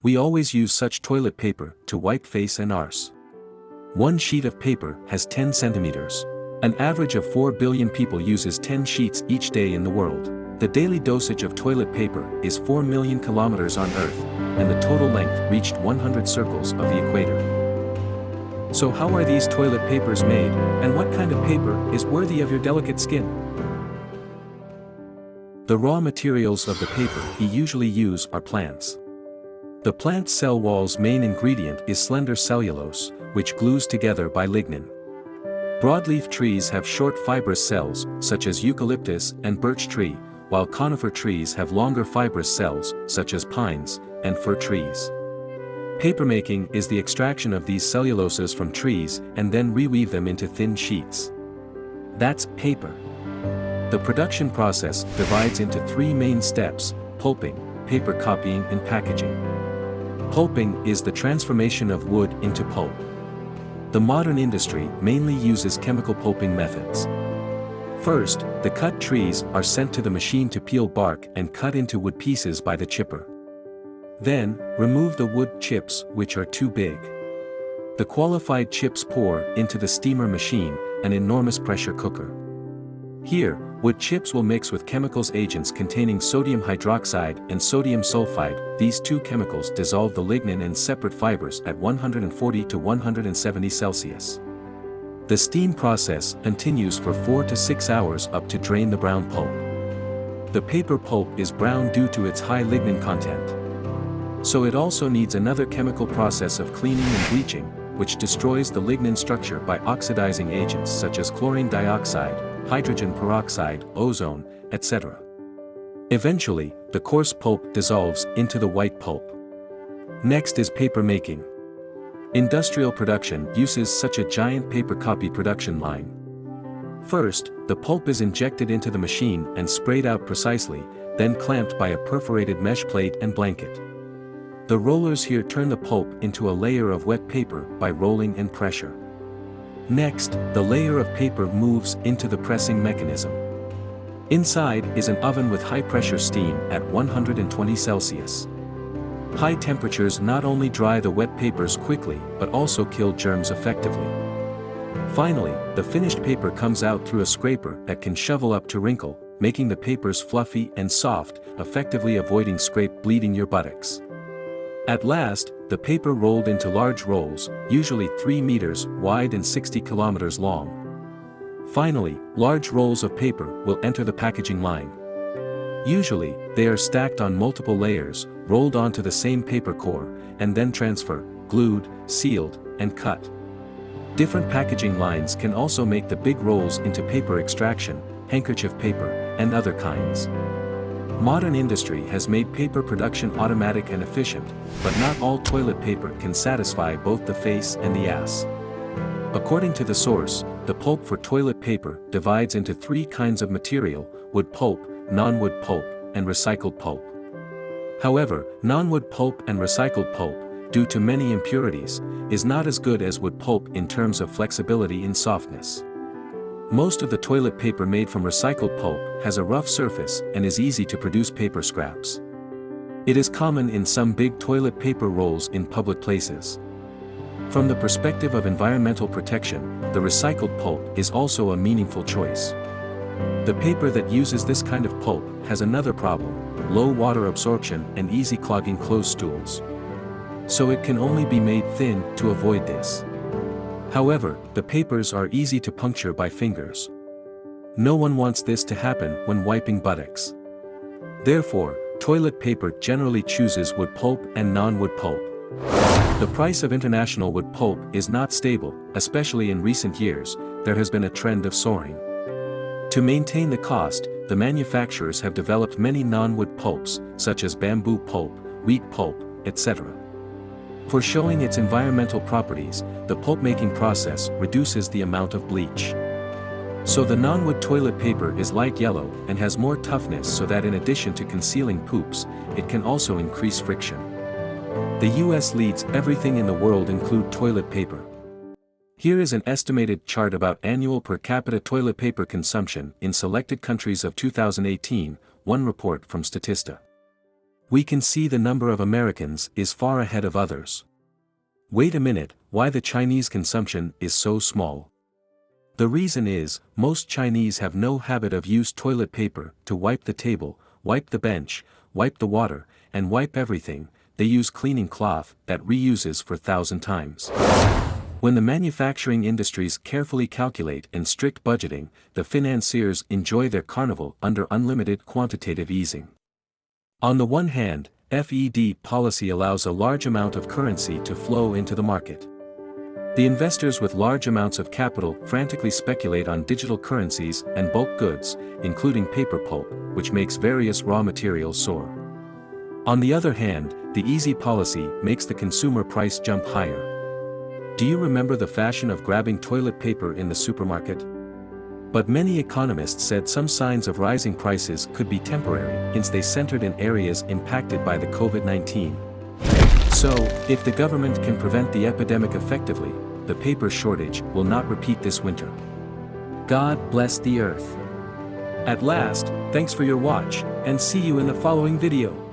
We always use such toilet paper to wipe face and arse. One sheet of paper has 10 centimeters. An average of 4 billion people uses 10 sheets each day in the world. The daily dosage of toilet paper is 4 million kilometers on Earth, and the total length reached 100 circles of the equator. So how are these toilet papers made, and what kind of paper is worthy of your delicate skin? The raw materials of the paper we usually use are plants. The plant cell wall's main ingredient is slender cellulose, which glues together by lignin. Broadleaf trees have short fibrous cells, such as eucalyptus and birch tree, while conifer trees have longer fibrous cells, such as pines and fir trees. Papermaking is the extraction of these celluloses from trees and then reweave them into thin sheets. That's paper. The production process divides into three main steps: pulping, paper copying, and packaging. Pulping is the transformation of wood into pulp. The modern industry mainly uses chemical pulping methods. First, the cut trees are sent to the machine to peel bark and cut into wood pieces by the chipper. Then, remove the wood chips which are too big. The qualified chips pour into the steamer machine, an enormous pressure cooker. Here, wood chips will mix with chemicals agents containing sodium hydroxide and sodium sulfide. These two chemicals dissolve the lignin and separate fibers at 140 to 170 Celsius. The steam process continues for 4 to 6 hours up to drain the brown pulp. The paper pulp is brown due to its high lignin content. So it also needs another chemical process of cleaning and bleaching, which destroys the lignin structure by oxidizing agents such as chlorine dioxide, hydrogen peroxide, ozone, etc. Eventually, the coarse pulp dissolves into the white pulp. Next is paper making. Industrial production uses such a giant paper copy production line. First, the pulp is injected into the machine and sprayed out precisely, then clamped by a perforated mesh plate and blanket. The rollers here turn the pulp into a layer of wet paper by rolling and pressure. Next, the layer of paper moves into the pressing mechanism. Inside is an oven with high-pressure steam at 120 Celsius. High temperatures not only dry the wet papers quickly but also kill germs effectively. Finally, the finished paper comes out through a scraper that can shovel up to wrinkle, making the papers fluffy and soft, effectively avoiding scrape bleeding your buttocks. At last, the paper rolled into large rolls, usually 3 meters wide and 60 kilometers long. Finally, large rolls of paper will enter the packaging line. Usually, they are stacked on multiple layers, rolled onto the same paper core, and then transferred, glued, sealed, and cut. Different packaging lines can also make the big rolls into paper extraction, handkerchief paper, and other kinds. Modern industry has made paper production automatic and efficient, but not all toilet paper can satisfy both the face and the ass. According to the source, the pulp for toilet paper divides into 3 kinds of material: wood pulp, non-wood pulp, and recycled pulp. However, non-wood pulp and recycled pulp, due to many impurities, is not as good as wood pulp in terms of flexibility and softness. Most of the toilet paper made from recycled pulp has a rough surface and is easy to produce paper scraps. It is common in some big toilet paper rolls in public places. From the perspective of environmental protection, the recycled pulp is also a meaningful choice. The paper that uses this kind of pulp has another problem: low water absorption and easy clogging clothes stools. So it can only be made thin to avoid this. However, the papers are easy to puncture by fingers. No one wants this to happen when wiping buttocks. Therefore, toilet paper generally chooses wood pulp and non-wood pulp. The price of international wood pulp is not stable, especially in recent years. There has been a trend of soaring. To maintain the cost, the manufacturers have developed many non-wood pulps, such as bamboo pulp, wheat pulp, etc. For showing its environmental properties, the pulp-making process reduces the amount of bleach. So the non-wood toilet paper is light yellow and has more toughness, so that in addition to concealing poops, it can also increase friction. The US leads everything in the world include toilet paper. Here is an estimated chart about annual per capita toilet paper consumption in selected countries of 2018, one report from Statista. We can see the number of Americans is far ahead of others. Wait a minute, why the Chinese consumption is so small? The reason is, most Chinese have no habit of use toilet paper to wipe the table, wipe the bench, wipe the water, and wipe everything. They use cleaning cloth that reuses for 1,000 times. When the manufacturing industries carefully calculate and strict budgeting, the financiers enjoy their carnival under unlimited quantitative easing. On the one hand, FED policy allows a large amount of currency to flow into the market. The investors with large amounts of capital frantically speculate on digital currencies and bulk goods, including paper pulp, which makes various raw materials soar. On the other hand, the easy policy makes the consumer price jump higher. Do you remember the fashion of grabbing toilet paper in the supermarket? But many economists said some signs of rising prices could be temporary since they centered in areas impacted by the COVID-19. So, if the government can prevent the epidemic effectively, the paper shortage will not repeat this winter. God bless the earth. At last, thanks for your watch, and see you in the following video.